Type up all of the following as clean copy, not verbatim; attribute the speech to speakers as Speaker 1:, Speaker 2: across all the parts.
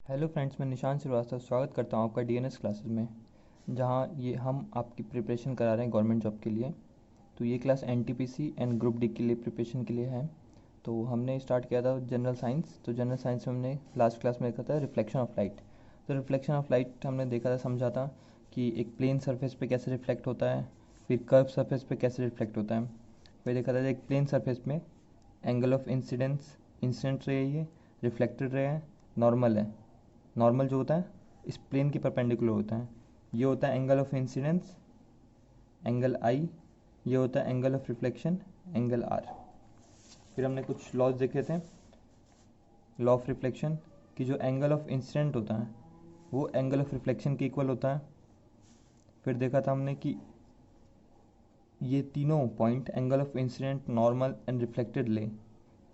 Speaker 1: Hello friends, मैं निशान श्रीवास्तव स्वागत करता हूँ आपका डीएनएस क्लासेस में, जहाँ ये हम आपकी प्रिपरेशन करा रहे हैं गवर्नमेंट जॉब के लिए। तो ये class NTPC and group D के लिए प्रिपरेशन के लिए है। तो हमने स्टार्ट किया था जनरल साइंस। तो जनरल साइंस में हमने लास्ट क्लास में देखा था रिफ्लेक्शन ऑफ लाइट। तो रिफ्लेक्शन ऑफ लाइट हमने देखा था, समझा था कि एक प्लेन सरफेस पे कैसे रिफ्लेक्ट होता है, फिर कर्व सरफेस पे कैसे रिफ्लेक्ट होता है। फिर देखा था एक प्लेन सरफेस में angle of incidence, incident ray है, ये रिफ्लेक्टेड रे है, नॉर्मल है। नॉर्मल जो होता है इस प्लेन के परपेंडिकुलर होता है। ये होता है angle of incidence, angle i. ये होता है angle of reflection, angle r. फिर हमने कुछ लॉज देखे थे। लॉ ऑफ रिफ्लेक्शन कि जो एंगल ऑफ इंसिडेंट होता है वो एंगल ऑफ रिफ्लेक्शन के इक्वल होता है। फिर देखा था हमने कि ये तीनों point angle of incident, normal and reflected ले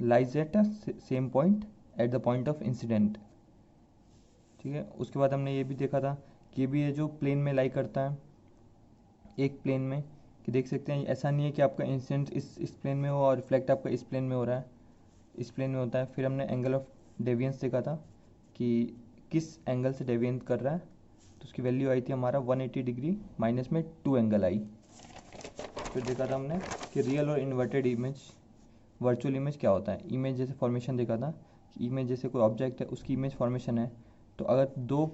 Speaker 1: lies at a same point at the point of incident. ठीक है, उसके बाद हमने ये भी देखा था कि ये भी है जो प्लेन में लाई करता है, एक प्लेन में। कि देख सकते हैं ऐसा नहीं है कि आपका इंसिडेंट इस प्लेन में हो और रिफ्लेक्ट आपका इस प्लेन में हो रहा है, इस प्लेन में होता है। फिर हमने एंगल ऑफ डेविएंस देखा था कि किस एंगल से डेविएंट कर रहा है। तो उसकी वैल्यू आई थी हमारा 180 डिग्री माइनस में 2 एंगल आई। फिर देखा था हमने कि रियल और इन्वर्टेड इमेज, वर्चुअल इमेज क्या होता है। इमेज जैसे फॉर्मेशन देखा था कि इमेज जैसे कोई ऑब्जेक्ट है उसकी इमेज फॉर्मेशन है। तो अगर दो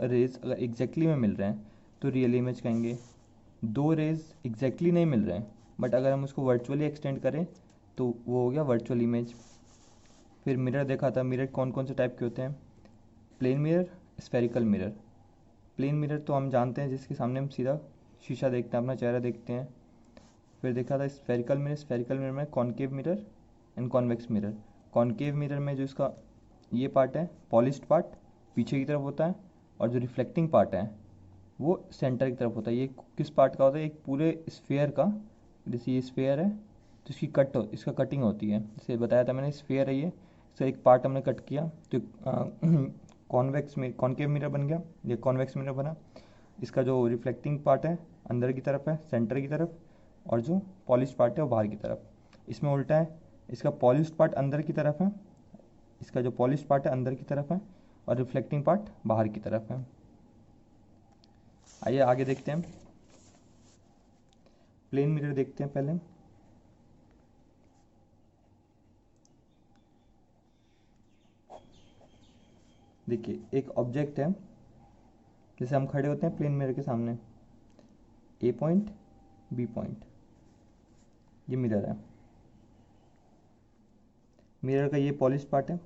Speaker 1: रेज अगर एग्जैक्टली में मिल रहे हैं तो रियल इमेज कहेंगे। दो रेज एग्जैक्टली नहीं मिल रहे हैं बट अगर हम उसको वर्चुअली एक्सटेंड करें तो वो हो गया वर्चुअल इमेज। फिर मिरर देखा था, मिरर कौन कौन से टाइप के होते हैं। Plane mirror, spherical mirror. Plane mirror तो हम जानते हैं जिसके सामने हम सीधा शीशा देखते हैं, अपना चेहरा देखते हैं। फिर देखा था स्फेरिकल मिरर। स्फेरिकल मिरर में concave mirror and convex mirror. Concave mirror में जो इसका ये पार्ट है, पॉलिश्ड पार्ट पीछे की तरफ होता है, और जो रिफ्लेक्टिंग पार्ट है वो सेंटर की तरफ होता है। ये किस पार्ट का होता है, एक पूरे स्फेयर का। जैसे ये स्फेयर है तो इसका कटिंग होती है। जैसे बताया था मैंने, स्फेयर है ये, इसका एक पार्ट हमने कट किया तो कॉन्वेक्स में कॉनकेव मिरर बन गया, ये कॉन्वेक्स मिरर बना। इसका जो रिफ्लेक्टिंग पार्ट है अंदर की तरफ है, सेंटर की तरफ, और जो पॉलिश पार्ट है वो बाहर की तरफ। इसमें उल्टा है, इसका पॉलिश पार्ट अंदर की तरफ है, इसका जो पॉलिश पार्ट है अंदर की तरफ है, और रिफ्लेक्टिंग पार्ट बाहर की तरफ है। आइए आगे देखते हैं। प्लेन मिरर देखते हैं पहले। देखिए एक ऑब्जेक्ट है, जैसे हम खड़े होते हैं प्लेन मिरर के सामने, ए पॉइंट, बी पॉइंट, ये मिरर है। मिरर का ये पॉलिश पार्ट है,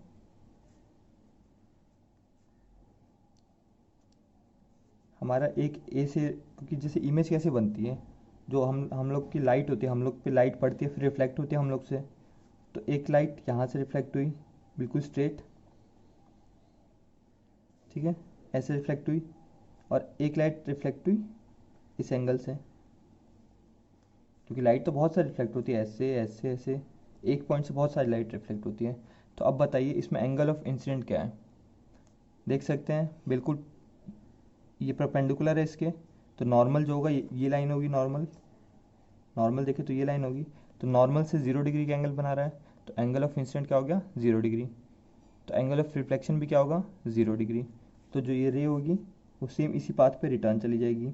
Speaker 1: हमारा एक ए से, क्योंकि जैसे इमेज कैसे बनती है, जो हम लोग की लाइट होती है, हम लोग पे लाइट पड़ती है फिर रिफ्लेक्ट होती है हम लोग से। तो एक लाइट यहाँ से रिफ्लेक्ट हुई बिल्कुल स्ट्रेट, ठीक है, ऐसे रिफ्लेक्ट हुई, और एक लाइट रिफ्लेक्ट हुई इस एंगल से, क्योंकि लाइट तो बहुत सारी रिफ्लेक्ट होती है, ऐसे ऐसे ऐसे, एक पॉइंट से बहुत सारी लाइट रिफ्लेक्ट होती है। तो अब बताइए इसमें एंगल ऑफ इंसिडेंट क्या है। देख सकते हैं बिल्कुल ये परपेंडिकुलर है इसके। तो नॉर्मल जो होगा ये लाइन होगी, नॉर्मल। नॉर्मल देखें तो ये लाइन होगी। तो नॉर्मल से 0 डिग्री का एंगल बना रहा है, तो एंगल ऑफ इंसिडेंट क्या हो गया, 0 डिग्री। तो एंगल ऑफ रिफ्लेक्शन भी क्या होगा, 0 डिग्री। तो जो ये रे होगी वो सेम इसी पाथ पे रिटर्न चली जाएगी,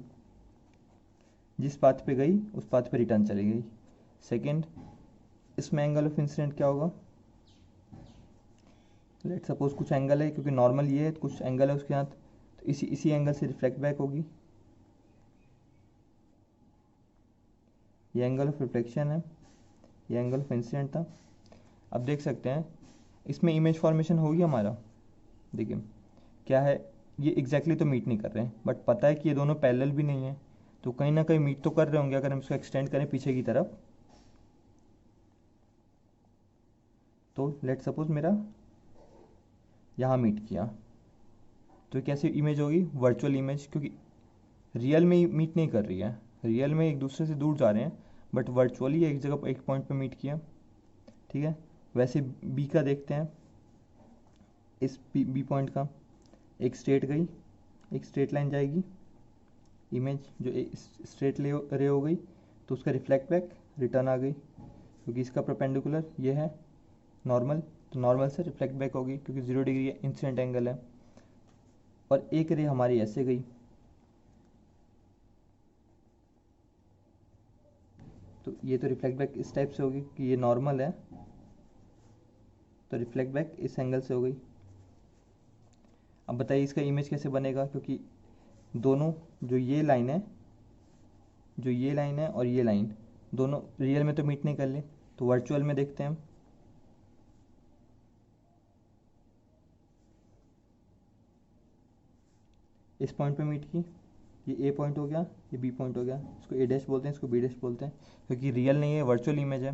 Speaker 1: जिस पाथ पे गई उस पाथ पे रिटर्न चली गई। सेकेंड, इसमें एंगल ऑफ इंसिडेंट क्या होगा। लेट सपोज कुछ एंगल है, क्योंकि नॉर्मल ये है, कुछ एंगल है उसके साथ, तो इसी इसी एंगल से रिफ्लेक्ट बैक होगी। ये एंगल ऑफ रिफ्लेक्शन है, ये एंगल ऑफ इंसिडेंट था। अब देख सकते हैं इसमें इमेज फॉर्मेशन होगी हमारा। देखिए क्या है, ये एग्जैक्टली तो मीट नहीं कर रहे हैं बट पता है कि ये दोनों पैरेलल भी नहीं है, तो कहीं ना कहीं मीट तो कर रहे होंगे अगर हम इसको एक्सटेंड करें पीछे की तरफ। तो लेट सपोज मेरा यहाँ मीट किया, तो कैसी इमेज होगी, वर्चुअल इमेज, क्योंकि रियल में मीट नहीं कर रही है, रियल में एक दूसरे से दूर जा रहे हैं, बट वर्चुअली एक जगह एक पॉइंट पे मीट किया। ठीक है, वैसे बी का देखते हैं। इस बी पॉइंट का एक स्ट्रेट गई, एक स्ट्रेट लाइन जाएगी, इमेज जो स्ट्रेट रे हो गई, तो उसका रिफ्लेक्ट बैक रिटर्न आ गई, क्योंकि इसका परपेंडिकुलर ये है नॉर्मल, तो नॉर्मल से रिफ्लेक्ट बैक होगी क्योंकि 0 डिग्री इंसिडेंट एंगल है। और एक रे हमारी ऐसे गई, तो ये तो रिफ्लेक्ट बैक इस टाइप से होगी कि ये नॉर्मल है, तो रिफ्लेक्ट बैक इस एंगल से हो गई। अब बताइए इसका इमेज कैसे बनेगा, क्योंकि दोनों जो ये लाइन है, जो ये लाइन है और ये लाइन दोनों रियल में तो मीट नहीं कर ले, तो वर्चुअल में देखते हैं हम। इस पॉइंट पे मीट की, ये ए पॉइंट हो गया, ये बी पॉइंट हो गया, इसको ए डैश बोलते हैं, इसको बी डैश बोलते हैं, क्योंकि रियल नहीं है, वर्चुअल इमेज है।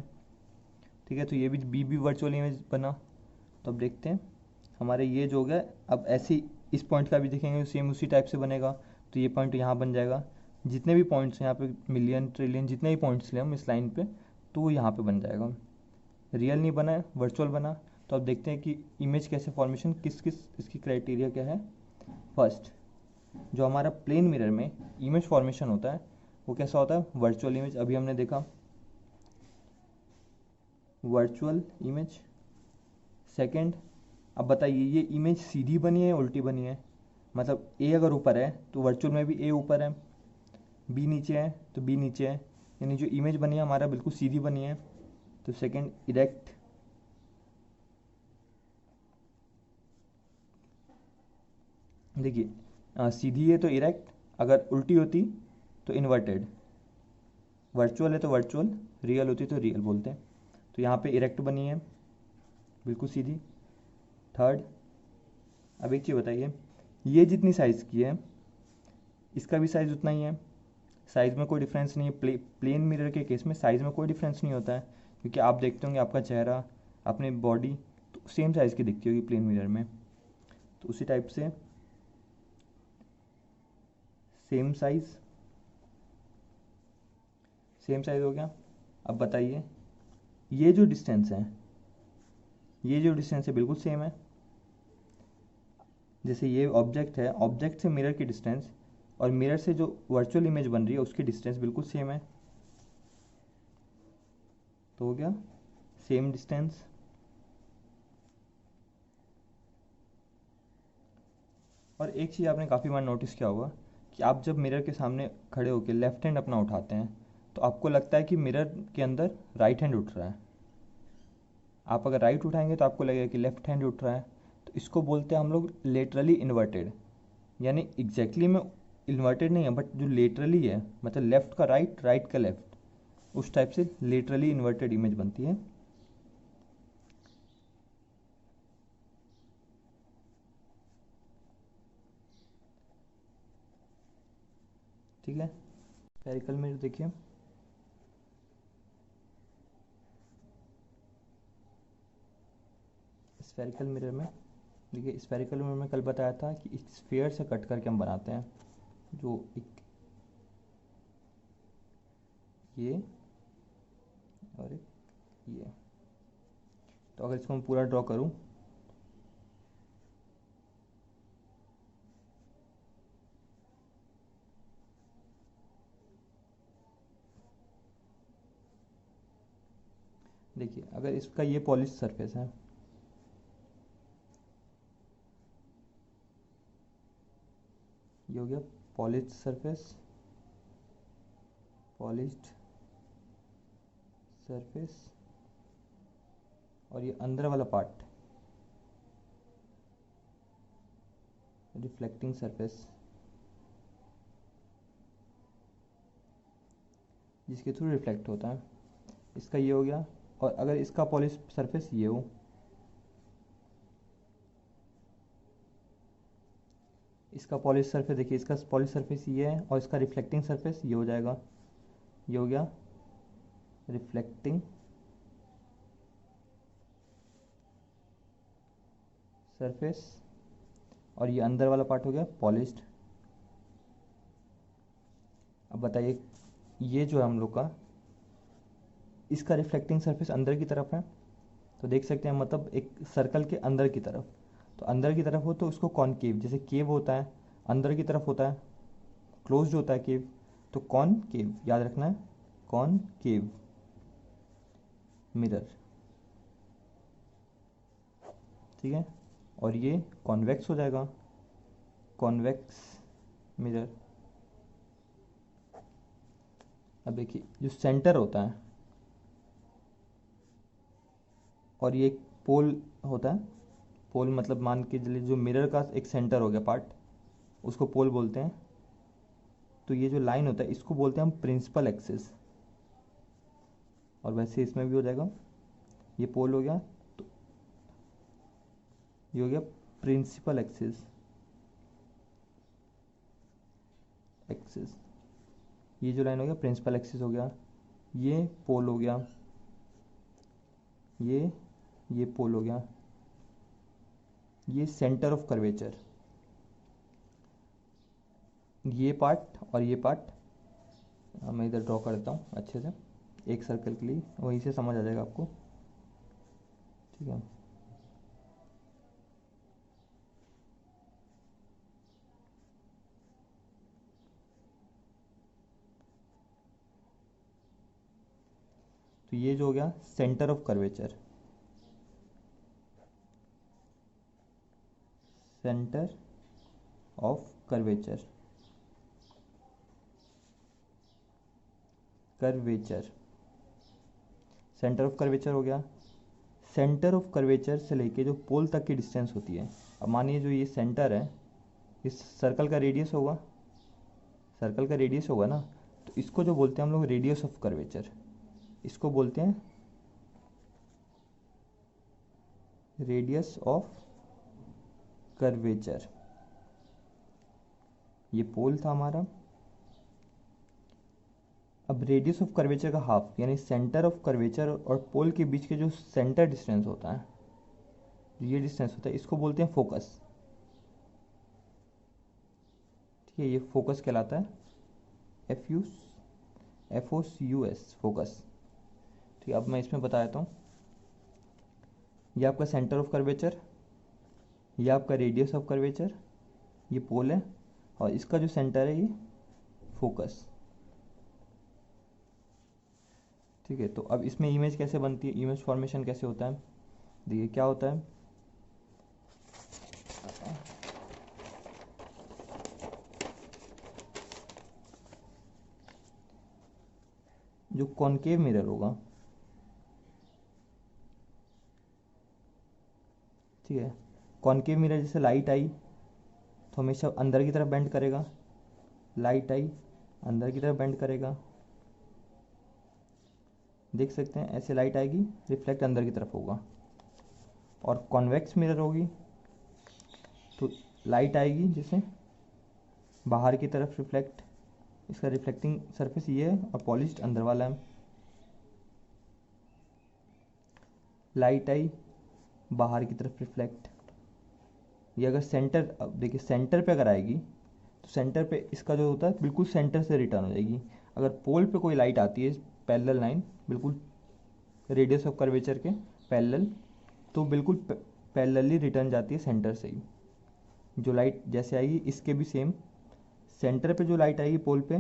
Speaker 1: ठीक है, तो ये भी वर्चुअल इमेज बना। तो अब देखते हैं हमारे ये जो हो गया, अब ऐसी इस पॉइंट का भी देखेंगे सेम उसी टाइप से बनेगा। तो ये पॉइंट यहाँ बन जाएगा, जितने भी पॉइंट्स यहाँ पे मिलियन ट्रिलियन जितने भी पॉइंट्स ले हम इस लाइन पे, तो वो यहाँ पे बन जाएगा। रियल नहीं बना है, वर्चुअल बना। तो अब देखते हैं कि इमेज कैसे फॉर्मेशन, किस किस इसकी क्राइटेरिया क्या है। फर्स्ट, जो हमारा प्लेन मिरर में इमेज फॉर्मेशन होता है वो कैसा होता है, वर्चुअल इमेज। अभी हमने देखा वर्चुअल इमेज। सेकंड, अब बताइए ये इमेज सीधी बनी है या उल्टी बनी है, मतलब ए अगर ऊपर है तो वर्चुअल में भी ए ऊपर है, बी नीचे है तो बी नीचे है, यानी जो इमेज बनी है हमारा बिल्कुल सीधी बनी है। तो सेकंड, इरेक्ट। देखिए सीधी है तो इरेक्ट, अगर उल्टी होती तो इन्वर्टेड। वर्चुअल है तो वर्चुअल, रियल होती तो रियल बोलते हैं। तो यहाँ पे इरेक्ट बनी है, बिल्कुल सीधी। थर्ड, अब एक चीज़ बताइए, ये जितनी साइज़ की है इसका भी साइज़ उतना ही है, साइज़ में कोई डिफरेंस नहीं है। प्लेन मिरर के केस में साइज़ में कोई डिफरेंस नहीं होता है, क्योंकि आप देखते होंगे आपका चेहरा, अपनी बॉडी तो सेम साइज़ की दिखती होगी प्लेन मिरर में। तो उसी टाइप से सेम साइज़, सेम साइज़ हो गया। अब बताइए ये जो डिस्टेंस है, ये जो डिस्टेंस है बिल्कुल सेम है। जैसे ये ऑब्जेक्ट है, ऑब्जेक्ट से मिरर की डिस्टेंस और मिरर से जो वर्चुअल इमेज बन रही है उसकी डिस्टेंस बिल्कुल सेम है। तो हो गया सेम डिस्टेंस। और एक चीज़ आपने काफ़ी बार नोटिस किया होगा कि आप जब मिरर के सामने खड़े होकर लेफ्ट हैंड अपना उठाते हैं तो आपको लगता है कि मिरर के अंदर राइट हैंड उठ रहा है। आप अगर राइट उठाएंगे तो आपको लगेगा कि लेफ्ट हैंड उठ रहा है। तो इसको बोलते हैं हम लोग लेटरली इन्वर्टेड, यानी एग्जैक्टली में इन्वर्टेड नहीं है बट जो लेटरली है, मतलब लेफ्ट का राइट, राइट का लेफ्ट, उस टाइप से लेटरली इन्वर्टेड इमेज बनती है। ठीक है, स्फेरिकल मिरर देखिए, स्फेरिकल मिरर में देखिए, स्फेरिकल मिरर में कल बताया था कि एक स्फीयर से कट करके हम बनाते हैं, जो एक ये और एक ये। तो अगर इसको मैं पूरा ड्रॉ करूं, देखिए अगर इसका ये पॉलिश सरफेस है, ये हो गया पॉलिश सरफेस, पॉलिश्ड सरफेस, और ये अंदर वाला पार्ट रिफ्लेक्टिंग सरफेस, जिसके थ्रू रिफ्लेक्ट होता है। इसका ये हो गया। और अगर इसका पॉलिश सरफेस ये हो, इसका पॉलिश सरफेस देखिए, इसका पॉलिश सरफेस ये है और इसका रिफ्लेक्टिंग सरफेस ये हो जाएगा। ये हो गया रिफ्लेक्टिंग सरफेस, और ये अंदर वाला पार्ट हो गया पॉलिश्ड। अब बताइए ये जो है हम लोग का, इसका रिफ्लेक्टिंग सरफेस अंदर की तरफ है, तो देख सकते हैं मतलब एक सर्कल के अंदर की तरफ। तो अंदर की तरफ हो तो उसको कॉनकेव, जैसे केव होता है अंदर की तरफ होता है, क्लोज्ड होता है केव, तो कॉनकेव याद रखना है, कॉनकेव मिरर। ठीक है, और ये कॉन्वेक्स हो जाएगा, कॉन्वेक्स मिरर। अब देखिए जो सेंटर होता है और ये पोल होता है, पोल मतलब मान के चलिए जो मिरर का एक सेंटर हो गया पार्ट, उसको पोल बोलते हैं। तो ये जो लाइन होता है इसको बोलते हैं हम प्रिंसिपल एक्सिस, और वैसे इसमें भी हो जाएगा, ये पोल हो गया तो ये हो गया प्रिंसिपल एक्सिस, एक्सिस। ये जो लाइन हो गया प्रिंसिपल एक्सिस हो गया, ये पोल हो गया, ये पोल हो गया, ये सेंटर ऑफ कर्वेचर, ये पार्ट और ये पार्ट मैं इधर ड्रॉ कर देता हूँ अच्छे से एक सर्कल के लिए, वहीं से समझ आ जाएगा आपको, ठीक है। तो ये जो हो गया centre of curvature, centre of curvature, curvature, centre of curvature हो गया। सेंटर ऑफ कर्वेचर से लेके जो पोल तक की डिस्टेंस होती है, अब मानिए जो ये सेंटर है, इस सर्कल का रेडियस होगा, सर्कल का रेडियस होगा ना, तो इसको जो बोलते हैं हम लोग रेडियस ऑफ कर्वेचर, इसको बोलते हैं रेडियस ऑफ कर्वेचर। ये पोल था हमारा। अब रेडियस ऑफ कर्वेचर का हाफ, यानी सेंटर ऑफ कर्वेचर और पोल के बीच के जो सेंटर डिस्टेंस होता है, ये डिस्टेंस होता है, इसको बोलते हैं फोकस, ठीक है। ये फोकस कहलाता है, FOCUS, फोकस, ठीक है। अब मैं इसमें बता देता हूँ, ये आपका सेंटर ऑफ कर्वेचर, ये आपका रेडियस ऑफ कर्वेचर, ये पोल है, और इसका जो सेंटर है ये फोकस, ठीक है। तो अब इसमें इमेज कैसे बनती है, इमेज फॉर्मेशन कैसे होता है, देखिए क्या होता है, जो कॉनकेव मिरर होगा, ठीक है, कॉनकेव मिरर जैसे लाइट आई तो हमेशा अंदर की तरफ बेंड करेगा, लाइट आई अंदर की तरफ बेंड करेगा, देख सकते हैं ऐसे लाइट आएगी, रिफ्लेक्ट अंदर की तरफ होगा। और कॉन्वेक्स मिरर होगी तो लाइट आएगी जैसे बाहर की तरफ रिफ्लेक्ट, इसका रिफ्लेक्टिंग सरफेस ये है और पॉलिश्ड अंदर वाला है, लाइट आई बाहर की तरफ रिफ्लेक्ट। ये अगर सेंटर, अब देखिए सेंटर पे अगर आएगी तो सेंटर पे इसका जो होता है बिल्कुल सेंटर से रिटर्न हो जाएगी। अगर पोल पे कोई लाइट आती है पैरेलल लाइन, बिल्कुल रेडियस ऑफ कर्वेचर के पैरेलल, तो बिल्कुल पैरेलली रिटर्न जाती है सेंटर से ही। जो लाइट जैसे आएगी इसके भी सेम सेंटर पे जो लाइट आएगी पोल पे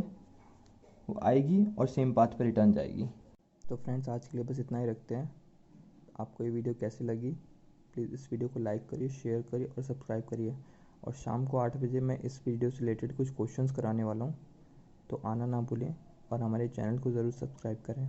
Speaker 1: वो आएगी और सेम पाथ पे रिटर्न जाएगी। तो फ्रेंड्स आज के लिए बस इतना ही रखते हैं। आपको ये वीडियो कैसी लगी प्लीज़ इस वीडियो को लाइक करिए, शेयर करिए और सब्सक्राइब करिए। और शाम को 8 बजे मैं इस वीडियो से रिलेटेड कुछ क्वेश्चंस कराने वाला हूँ, तो आना ना भूलें और हमारे चैनल को ज़रूर सब्सक्राइब करें।